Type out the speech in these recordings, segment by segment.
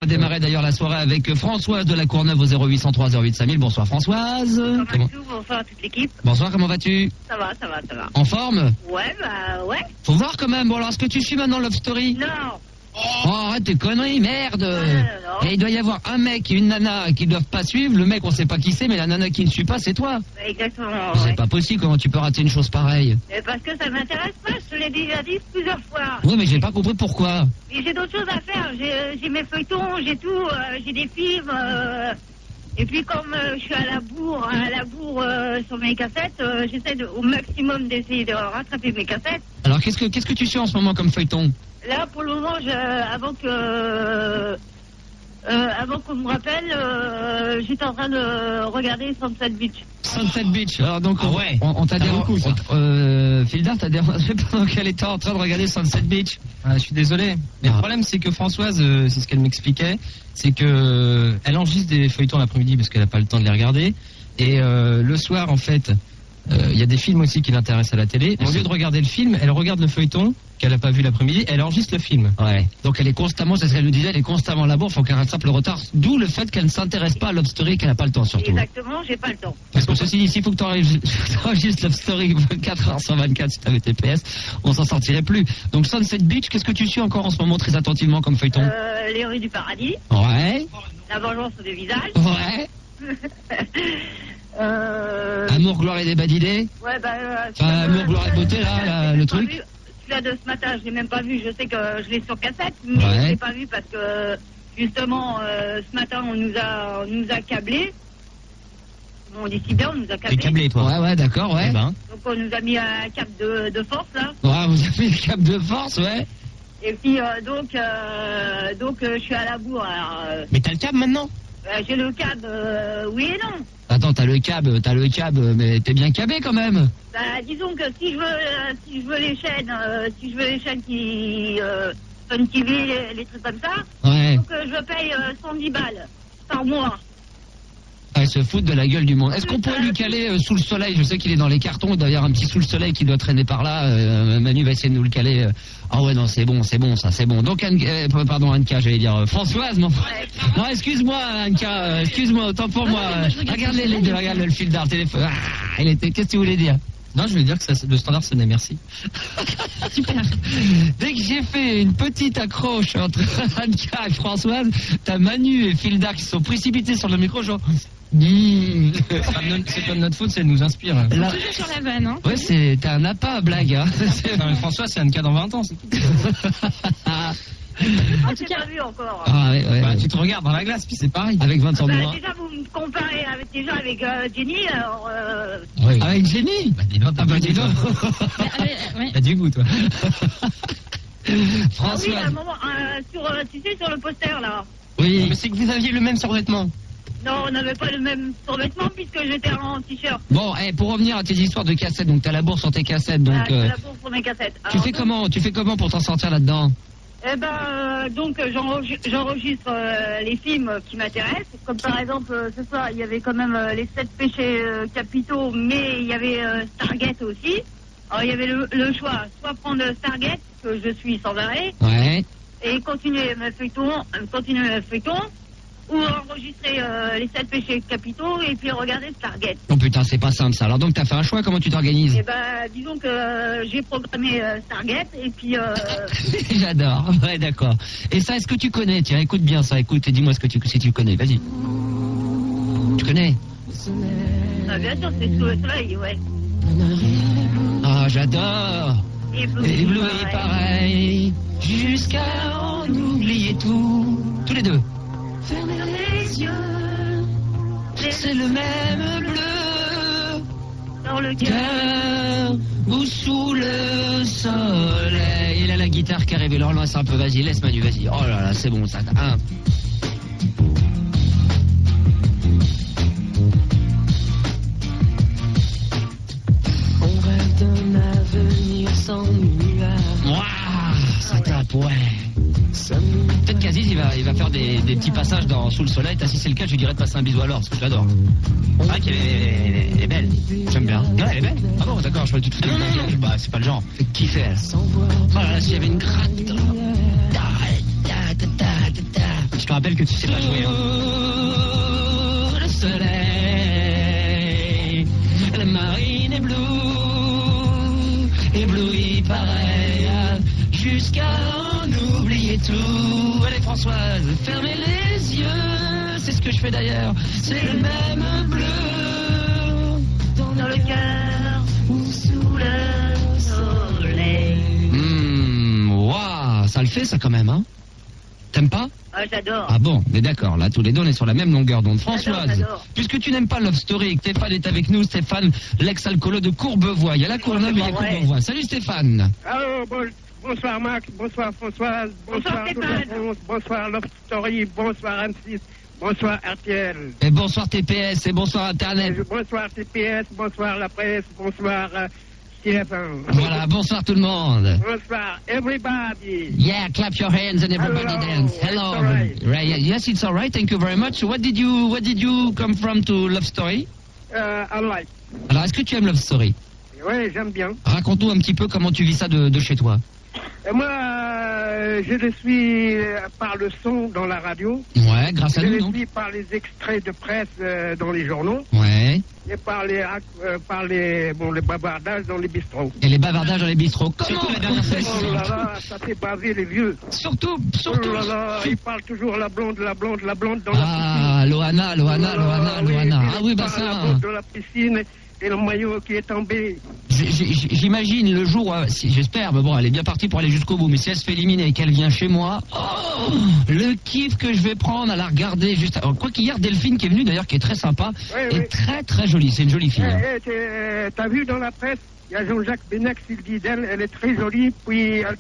On a démarré d'ailleurs la soirée avec Françoise de la Courneuve au 0803 08 5000. Bonsoir Françoise. Bonsoir à toute l'équipe. Bonsoir, comment vas-tu? Ça va. En forme? Ouais, bah ouais. Faut voir quand même. Bon alors, est-ce que tu suis maintenant Love Story? Non. Oh, arrête tes conneries, merde. Non. Et il doit y avoir un mec et une nana qui doivent pas suivre. Le mec, on sait pas qui c'est, mais la nana qui ne suit pas, c'est toi. Exactement. C'est Ouais. pas possible, comment tu peux rater une chose pareille? Parce que ça m'intéresse pas, je te l'ai déjà dit plusieurs fois. Oui, mais j'ai pas compris pourquoi. Mais j'ai d'autres choses à faire. J'ai mes feuilletons, j'ai tout, j'ai des films. Et puis comme je suis à la bourre sur mes cassettes, j'essaie au maximum d'essayer de rattraper mes cassettes. Alors, qu'est-ce que tu suis en ce moment comme feuilleton? Là, pour le moment, avant qu'on me rappelle, j'étais en train de regarder Sunset Beach. Sunset Beach. Alors donc, ouais. on t'a beaucoup, dérangé. ça. Fildar, t'as dérangé pendant qu'elle était en train de regarder Sunset Beach. Je suis désolé. Mais le problème, c'est que Françoise, c'est ce qu'elle m'expliquait, c'est que elle enregistre des feuilletons l'après-midi parce qu'elle n'a pas le temps de les regarder. Et le soir, en fait, il y a des films aussi qui l'intéressent à la télé. Au lieu de regarder le film, elle regarde le feuilleton qu'elle n'a pas vu l'après-midi, elle enregistre le film. Ouais. Donc elle est constamment, c'est ce qu'elle nous disait, elle est constamment à la bourre, faut qu'elle rattrape le retard. D'où le fait qu'elle ne s'intéresse pas à Love Story, qu'elle n'a pas le temps surtout. Exactement, j'ai pas le temps. Parce que ceci dit, s'il faut que tu enregistres Love Story 24h sur 24 si t'avais TPS, on s'en sortirait plus. Donc Sunset Beach, qu'est-ce que tu suis encore en ce moment très attentivement comme feuilleton? Les rues du paradis, Ouais. la vengeance des visages. Ouais. Amour, gloire et débat d'idées. Ouais, Amour, gloire et beauté, là, le truc. Celui-là de ce matin, je l'ai même pas vu. Je sais que je l'ai sur cassette, mais je l'ai pas vu parce que justement, ce matin, on nous a câblés. On dit si bien, on nous a câblés. T'es câblé, toi. Ouais, d'accord, ouais. Eh ben. Donc on nous a mis un cap de force là. Ouais, vous avez le cap de force, ouais. Et puis donc je suis à la bourre. Alors, Mais t'as le câble maintenant? j'ai le cab, oui et non. Attends, t'as le cab, mais t'es bien cabé quand même. Bah, disons que si je veux les chaînes qui Fun TV, les trucs comme ça, Ouais. donc je paye 110 balles par mois. Elle se fout de la gueule du monde. Est-ce qu'on pourrait lui caler sous le soleil? Je sais qu'il est dans les cartons, d'ailleurs un petit sous le soleil qui doit traîner par là. Manu va essayer de nous le caler. Ah ouais, non, c'est bon, ça, c'est bon. Donc, pardon, Anka, j'allais dire Françoise, non. Non, excuse-moi, Anka, excuse-moi, autant pour moi. Regarde les deux, regarde le fil d'art, téléphone. Ah, qu'est-ce que tu voulais dire? Non, je voulais dire que le standard sonnait merci. Super. Dès que j'ai fait une petite accroche entre Anka et Françoise, t'as Manu et Fildar qui se sont précipités sur le micro, genre... C'est pas de notre faute, c'est elle nous inspire. Là... Toujours sur la vanne, hein. Ouais, t'as un appât à blague, hein. Non, mais François, c'est un cas dans 20 ans, c'est tout. En tout cas, pas vu encore. Ah, ouais. Bah, tu te regardes dans la glace, puis c'est pareil. Avec 20 ans de moins. Déjà, vous me comparez avec Jenny, alors... Oui. Avec Jenny? Bah, dis donc, Ah bah dis donc. T'as du goût, toi. Ah oui, François. à un moment, tu sais, sur le poster, là. Oui. Mais c'est que vous aviez le même survêtement. Non, on n'avait pas le même survêtement puisque j'étais en t-shirt. Bon, pour revenir à tes histoires de cassettes, donc t'as la bourse sur tes cassettes, donc C'est la bourse pour mes cassettes. tu fais comment pour t'en sortir là-dedans? Eh ben, donc j'enregistre les films qui m'intéressent. Comme par exemple, ce soir, il y avait quand même les 7 péchés capitaux, mais il y avait Stargate aussi. Alors il y avait le choix, soit prendre Stargate, que je suis sans arrêt, Ouais. et continuer mes feuilletons, ou enregistrer les 7 péchés capitaux et puis regarder Stargate. Oh putain, c'est pas simple ça. Alors donc t'as fait un choix, comment tu t'organises? Eh ben, disons que j'ai programmé Stargate et puis... J'adore, ouais d'accord. Et ça, est-ce que tu connais? Tiens, écoute bien ça, écoute et dis-moi si tu connais, vas-y. Tu connais? Ah, bien sûr, c'est sous le soleil, ouais. Ah, j'adore. Et Ébloui pareil, jusqu'à en oublier tout. Tous les deux. Fermez les yeux, C'est le même bleu dans le cœur. cœur ou sous le soleil. Il a la guitare qui arrive, alors loin un peu, vas-y, laisse Manu, vas-y. Oh là là, c'est bon ça. Un. On rêve d'un avenir sans nuage. Ouah, ça tape, ouais. Peut-être qu'Aziz il va faire des petits passages sous le soleil. Si c'est le cas, je lui dirais de passer un bisou à Laure, parce que je l'adore. Ah, qu'elle est belle. J'aime bien. Non, elle est belle. Ah bon, d'accord, je crois que tu te fais Non, bah, c'est pas le genre. Fait kiffer elle. Oh là là, s'il y avait une gratte. Je te rappelle rappelle que tu sais pas jouer. Sous le soleil, la marine est bleue, éblouie pareil, jusqu'à en oublier tout. Allez Françoise, fermez les yeux, c'est ce que je fais d'ailleurs. C'est le même bleu Dans le cœur ou sous le soleil. Waouh, ça le fait ça quand même, hein? T'aimes pas? Ah, j'adore. Ah bon, mais d'accord, là tous les deux on est sur la même longueur d'onde. Françoise, J'adore. puisque tu n'aimes pas Love Story et que Stéphane est avec nous, Stéphane, l'ex-alcoolo de Courbevoie. Il y a la Courneuve et il y a Ouais. Courbevoie. Salut Stéphane. Allô, bonsoir Max, bonsoir Françoise, bonsoir toute la Stéphane. France, bonsoir Love Story, bonsoir M6, bonsoir RTL, Et bonsoir TPS et bonsoir Internet. bonsoir TPS, bonsoir la presse, bonsoir TF1. Voilà, bonsoir tout le monde. Bonsoir everybody. Yeah, clap your hands and everybody Hello, dance. it's Hello. all right. Right, yes, it's all right. Thank you very much. What did you come from to Love Story? I like. Alors, est-ce que tu aimes Love Story? Oui, j'aime bien. Raconte-nous un petit peu comment tu vis ça de chez toi. Et moi, je le suis par le son dans la radio. Ouais, grâce à Je nous, le donc. suis par les extraits de presse dans les journaux. Ouais. Et par les bavardages dans les bistrots. Et les bavardages dans les bistrots. Comment? Surtout la dernière fois. Oh là là, ça fait baver les vieux. Surtout. Oh là là, il parle toujours la blonde dans la piscine. Ah, Loana. Oh là là, oui, il Ah oui, bah parle ça. la blonde dans la piscine et le maillot qui est tombé. J'imagine le jour, j'espère, mais bon, elle est bien partie pour aller jusqu'au bout, mais si elle se fait éliminer et qu'elle vient chez moi, oh, le kiff que je vais prendre à la regarder juste. Quoi qu'hier, Delphine qui est venue d'ailleurs, qui est très sympa, Oui, est oui. très très jolie, c'est une jolie fille. hein. T'as vu dans la presse, il y a Jean-Jacques Benex, il dit d'elle, elle est très jolie, puis elle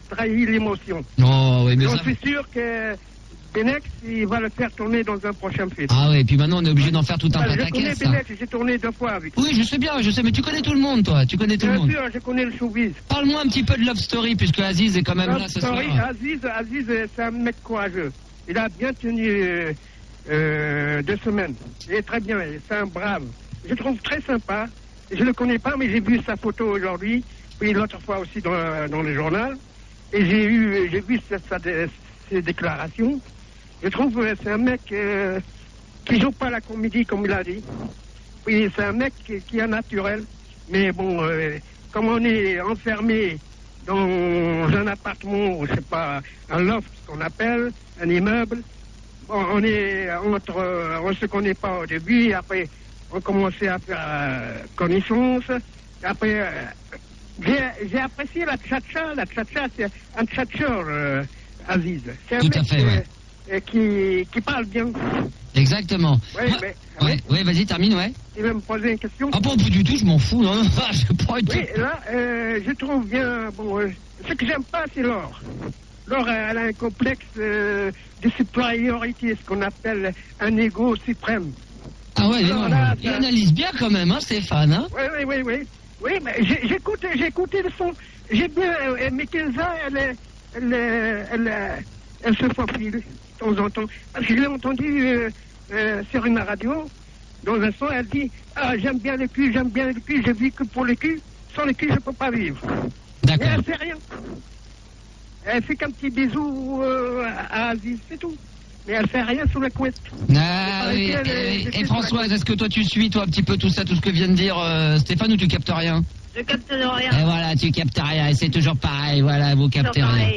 trahit l'émotion. Oh, oui, mais J'en ça. suis sûr que Benex, il va le faire tourner dans un prochain film. Ah ouais, et puis maintenant on est obligé d'en faire tout un Je connais pataquès. hein. Benex, j'ai tourné 2 fois avec lui. Oui, je sais bien, mais tu connais tout le monde, toi, tu connais tout le Bien monde. sûr, je connais le showbiz. Parle-moi un petit peu de Love Story, puisque Aziz est quand même là ce soir. Sorry, Aziz, c'est un mec courageux. Il a bien tenu 2 semaines. Il est très bien, c'est un brave. Je le trouve très sympa. Je le connais pas, mais j'ai vu sa photo aujourd'hui, puis l'autre fois aussi dans le journal. Et j'ai vu ses déclarations. Je trouve que c'est un mec qui joue pas la comédie comme il a dit. Oui, c'est un mec qui est naturel. Mais bon, comme on est enfermé dans un appartement, ou je sais pas, un loft, ce qu'on appelle, un immeuble, bon, on se connaît pas au début, et après on commençait à faire connaissance. Et après, j'ai apprécié la tchatcha. La tchatcha, c'est un tchatcheur, Aziz. C'est un Tout à mec fait, ouais. qui parle bien. Exactement. Oui, Moi- mais ouais, vas-y, termine, ouais. il va me poser une question. Ah bon, pas du tout, je m'en fous, non, je prends une Oui, là, je trouve bien. Bon, ce que j'aime pas, c'est Laure. Laure, elle a un complexe de supériorité, ce qu'on appelle un ego suprême. Ah ouais, Alors non, là, il ça- analyse bien quand même, hein, Stéphane, hein. Oui. Oui, mais j'ai écouté le son. J'ai bien. Mais Kenza, elle se faufile de temps en temps. Parce que je l'ai entendu sur une radio, dans un son, elle dit ah, j'aime bien le cul, je vis que pour le cul. Sans le cul, je peux pas vivre. Mais D'accord. elle fait rien. Elle fait qu'un petit bisou à Aziz, c'est tout. Mais elle fait rien sous la couette. Ah, oui, et Françoise, est-ce que toi tu suis, toi, un petit peu tout ça, tout ce que vient de dire Stéphane, ou tu captes rien? Je capte rien. Et voilà, tu captes rien, et c'est toujours pareil, voilà, vous captez Toujours rien. pareil.